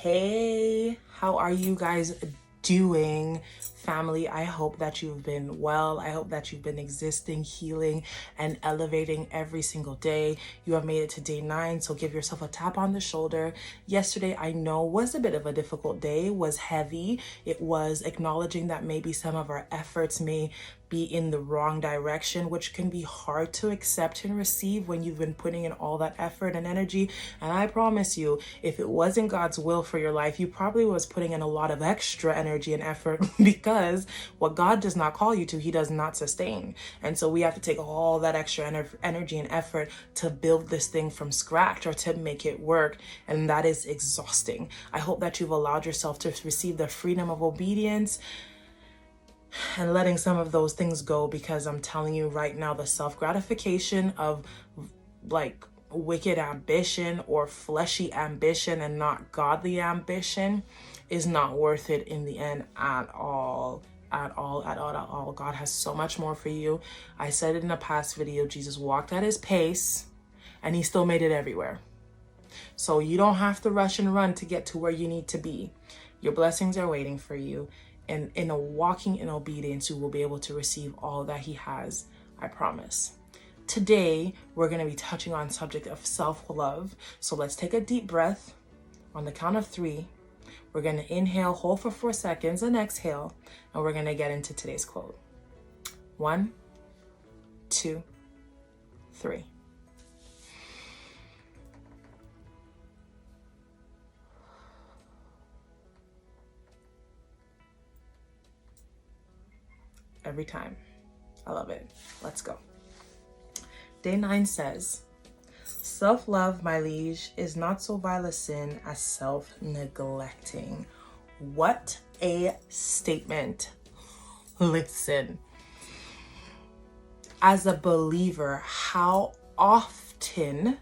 Hey, how are you guys doing, family? I hope that you've been well. I hope that you've been existing, healing, and elevating every single day. You have made it to day 9, so give yourself a tap on the shoulder. Yesterday, I know, was a bit of a difficult day, was heavy. It was acknowledging that maybe some of our efforts may be in the wrong direction, which can be hard to accept and receive when you've been putting in all that effort and energy. And I promise you, if it wasn't God's will for your life, you probably was putting in a lot of extra energy and effort because what God does not call you to, he does not sustain. And so we have to take all that extra energy and effort to build this thing from scratch or to make it work. And that is exhausting. I hope that you've allowed yourself to receive the freedom of obedience and letting some of those things go, because I'm telling you right now, the self-gratification of like wicked ambition or fleshy ambition and not godly ambition is not worth it in the end at all. At all. God has so much more for you. I said it in a past video, Jesus walked at his pace and he still made it everywhere. So you don't have to rush and run to get to where you need to be. Your blessings are waiting for you. And in a walking in obedience, you will be able to receive all that he has, I promise. Today, we're going to be touching on subject of self-love. So let's take a deep breath. On the count of 3, we're going to inhale, hold for 4 seconds, and exhale. And we're going to get into today's quote. 1, 2, 3. Every time. I love it. Let's go. Day 9 says, self-love, my liege, is not so vile a sin as self-neglecting. What a statement. Listen. As a believer, how often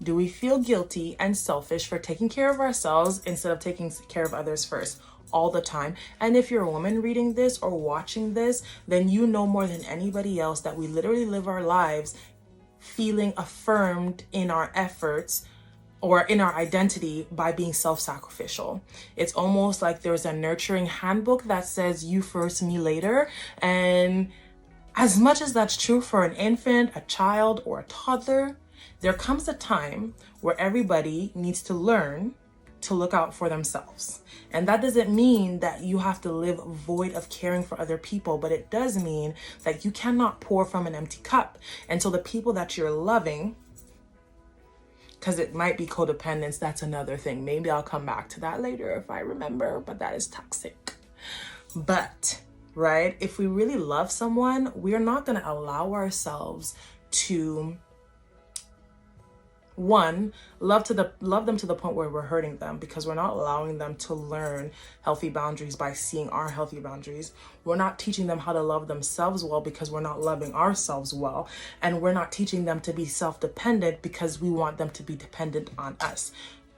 do we feel guilty and selfish for taking care of ourselves instead of taking care of others first? All the time. And if you're a woman reading this or watching this, then you know more than anybody else that we literally live our lives feeling affirmed in our efforts or in our identity by being self-sacrificial. It's almost like there's a nurturing handbook that says you first, me later. And as much as that's true for an infant, a child, or a toddler, there comes a time where everybody needs to learn to look out for themselves. And that doesn't mean that you have to live void of caring for other people, but it does mean that you cannot pour from an empty cup. And so the people that you're loving, because it might be codependence, that's another thing. Maybe I'll come back to that later if I remember, but that is toxic. But, right, if we really love someone, we're not going to allow ourselves to love them to the point where we're hurting them, because we're not allowing them to learn healthy boundaries by seeing our healthy boundaries. We're not teaching them how to love themselves well because we're not loving ourselves well. And we're not teaching them to be self-dependent because we want them to be dependent on us.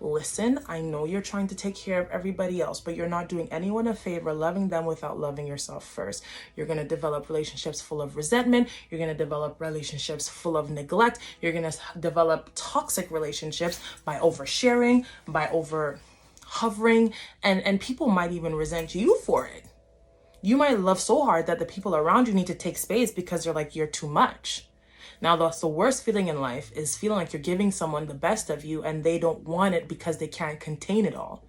Listen, I know you're trying to take care of everybody else, but you're not doing anyone a favor loving them without loving yourself first. You're going to develop relationships full of resentment. You're going to develop relationships full of neglect. You're going to develop toxic relationships by oversharing, by over hovering, and people might even resent you for it. You might love so hard that the people around you need to take space because they're like, you're too much. Now, that's the worst feeling in life, is feeling like you're giving someone the best of you and they don't want it because they can't contain it all.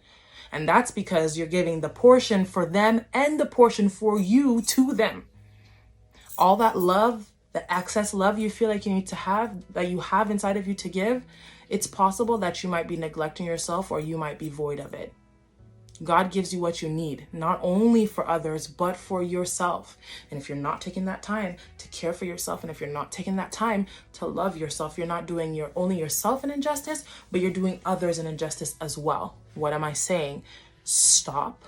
And that's because you're giving the portion for them and the portion for you to them. All that love, the excess love you feel like you need to have, that you have inside of you to give, it's possible that you might be neglecting yourself or you might be void of it. God gives you what you need, not only for others, but for yourself. And if you're not taking that time to care for yourself, and if you're not taking that time to love yourself, you're not doing only yourself an injustice, but you're doing others an injustice as well. What am I saying? Stop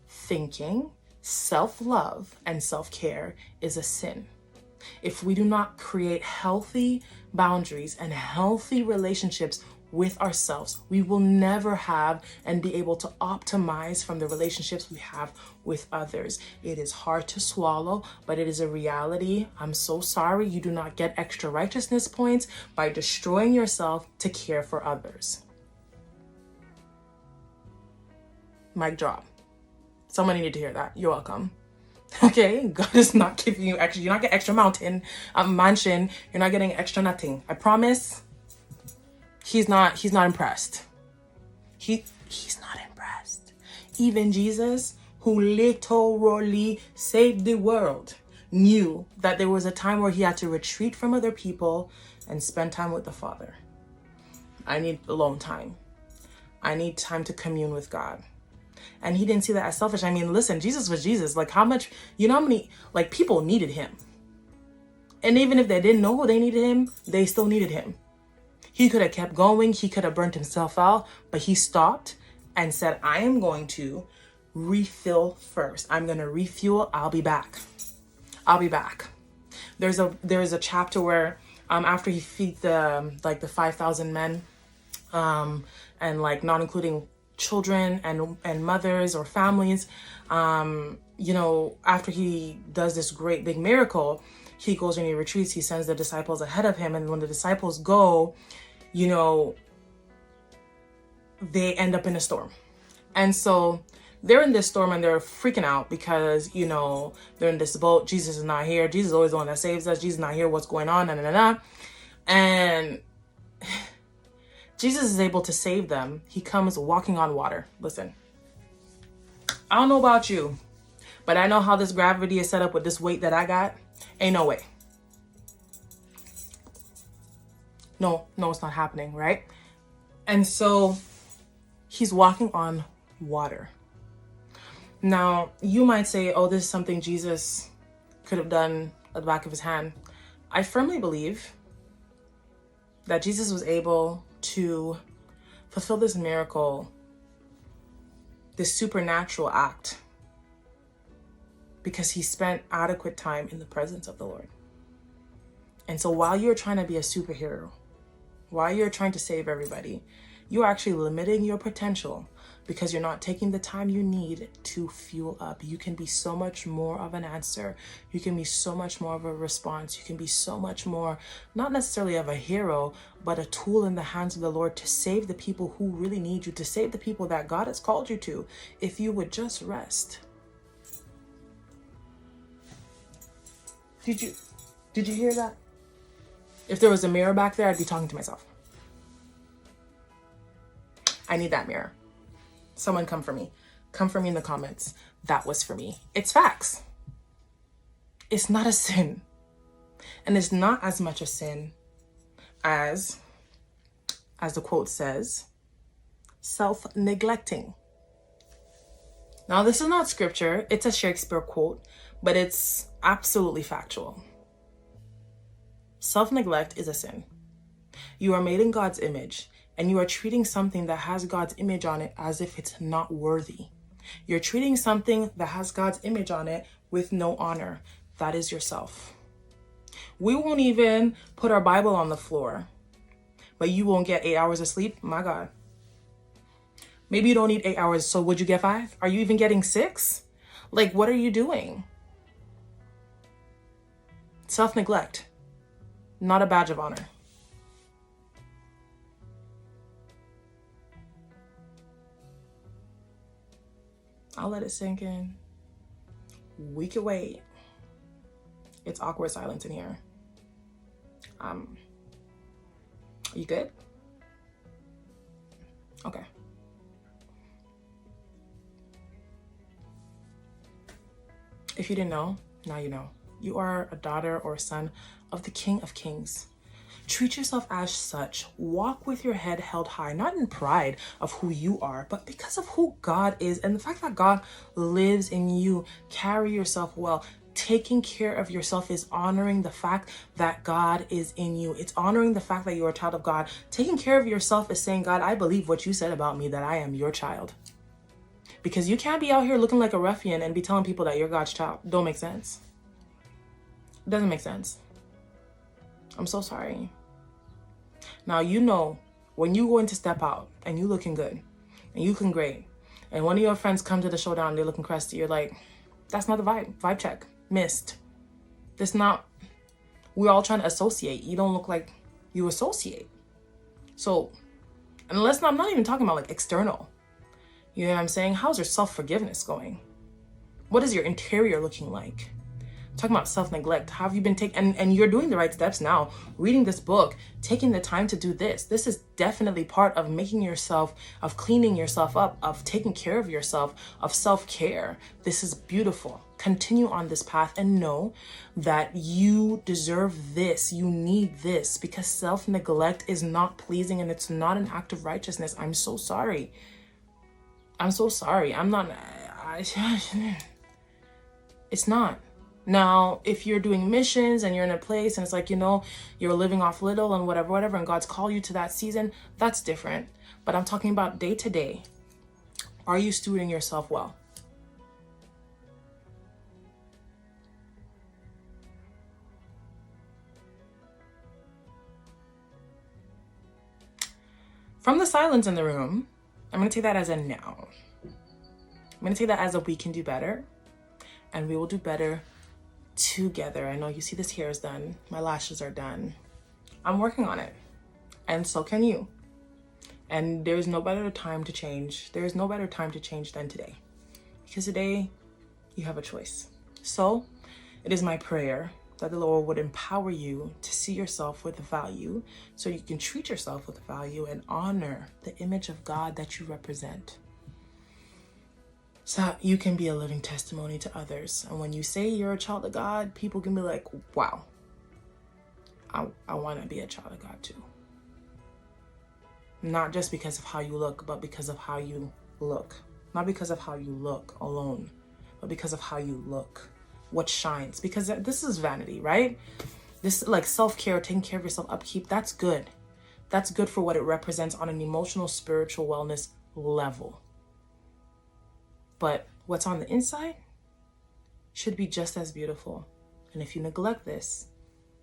thinking self-love and self-care is a sin. If we do not create healthy boundaries and healthy relationships with ourselves, we will never have and be able to optimize from the relationships we have with others. It is hard to swallow, but it is a reality. I'm so sorry. You do not get extra righteousness points by destroying yourself to care for others. Mic drop. Someone needed to hear that. You're welcome. Okay, God is not giving you extra. You're not getting extra mansion. You're not getting extra nothing. I promise. He's not impressed. He's not impressed. Even Jesus, who literally saved the world, knew that there was a time where he had to retreat from other people and spend time with the Father. I need alone time. I need time to commune with God. And he didn't see that as selfish. I mean, listen, Jesus was Jesus. Like, how much, you know how many, like, people needed him. And even if they didn't know they needed him, they still needed him. He could have kept going. He could have burnt himself out, but he stopped and said, I am going to refill first. I'm going to refuel. I'll be back. I'll be back. There's a chapter where, after he feeds the 5,000 men, and like not including children and mothers or families, you know, after he does this great big miracle, he goes and he retreats. He sends the disciples ahead of him. And when the disciples go, you know, they end up in a storm. And so they're in this storm and they're freaking out because, you know, they're in this boat. Jesus is not here. Jesus is always the one that saves us. Jesus is not here. What's going on? And Jesus is able to save them. He comes walking on water. Listen, I don't know about you, but I know how this gravity is set up with this weight that I got. Ain't no way. No, it's not happening, right? And so he's walking on water. Now, you might say, oh, this is something Jesus could have done at the back of his hand. I firmly believe that Jesus was able to fulfill this miracle, this supernatural act, because he spent adequate time in the presence of the Lord. And so while you're trying to be a superhero, while you're trying to save everybody, you're actually limiting your potential because you're not taking the time you need to fuel up. You can be so much more of an answer. You can be so much more of a response. You can be so much more, not necessarily of a hero, but a tool in the hands of the Lord to save the people who really need you, to save the people that God has called you to, if you would just rest. Did you hear that? If there was a mirror back there, I'd be talking to myself. I need that mirror. Someone come for me. Come for me in the comments. That was for me. It's facts. It's not a sin. And it's not as much a sin as the quote says, self-neglecting. Now, this is not scripture. It's a Shakespeare quote, but it's absolutely factual. Self-neglect is a sin. You are made in God's image, and you are treating something that has God's image on it as if it's not worthy. You're treating something that has God's image on it with no honor. That is yourself. We won't even put our Bible on the floor, but you won't get 8 hours of sleep. My God. Maybe you don't need 8 hours, so would you get 5? Are you even getting 6? Like, what are you doing? Self-neglect, not a badge of honor. I'll let it sink in. We could wait. It's awkward silence in here. You good? Okay. If you didn't know, now you know. You are a daughter or son of the King of Kings. Treat yourself as such. Walk with your head held high, not in pride of who you are, but because of who God is and the fact that God lives in you. Carry yourself well. Taking care of yourself is honoring the fact that God is in you. It's honoring the fact that you're a child of God. Taking care of yourself is saying, God, I believe what you said about me, that I am your child. Because you can't be out here looking like a ruffian and be telling people that you're God's child. Don't make sense. It doesn't make sense. I'm so sorry. Now, you know, when you going to step out and you looking good and you looking great, and one of your friends come to the showdown and they're looking crusty, you're like, that's not the vibe. Vibe check. Missed. That's not, we're all trying to associate. You don't look like you associate. So, unless I'm not even talking about like external. You know what I'm saying? How's your self-forgiveness going? What is your interior looking like? I'm talking about self-neglect. How have you been taking, and you're doing the right steps now, reading this book, taking the time to do this. This is definitely part of making yourself, of cleaning yourself up, of taking care of yourself, of self-care. This is beautiful. Continue on this path and know that you deserve this. You need this, because self-neglect is not pleasing and it's not an act of righteousness. I'm so sorry. I'm so sorry. It's not. Now, if you're doing missions and you're in a place and it's like, you're living off little and whatever, and God's called you to that season, that's different. But I'm talking about day to day. Are you stewarding yourself well? From the silence in the room, I'm going to take that as a no. I'm going to take that as a we can do better, and we will do better together. I know you see this hair is done. My lashes are done. I'm working on it, and so can you. And there's no better time to change. There's no better time to change than today, because today you have a choice. So it is my prayer that the Lord would empower you to see yourself with value, so you can treat yourself with value and honor the image of God that you represent, so you can be a living testimony to others. And when you say you're a child of God, people can be like, wow, I want to be a child of God too. Not just because of how you look, but because of how you look. Not because of how you look alone, but because of how you look. What shines. Because this is vanity, right? This, like, self-care, taking care of yourself, upkeep, that's good. That's good for what it represents on an emotional, spiritual wellness level. But what's on the inside should be just as beautiful. And if you neglect this,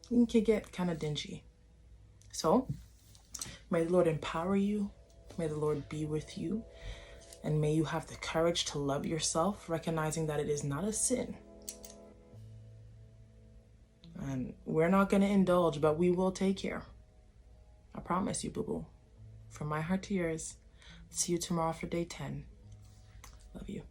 you can get kind of dingy. So may the Lord empower you. May the Lord be with you. And may you have the courage to love yourself, recognizing that it is not a sin. And we're not going to indulge, but we will take care. I promise you, boo-boo. From my heart to yours. See you tomorrow for day 10. Love you.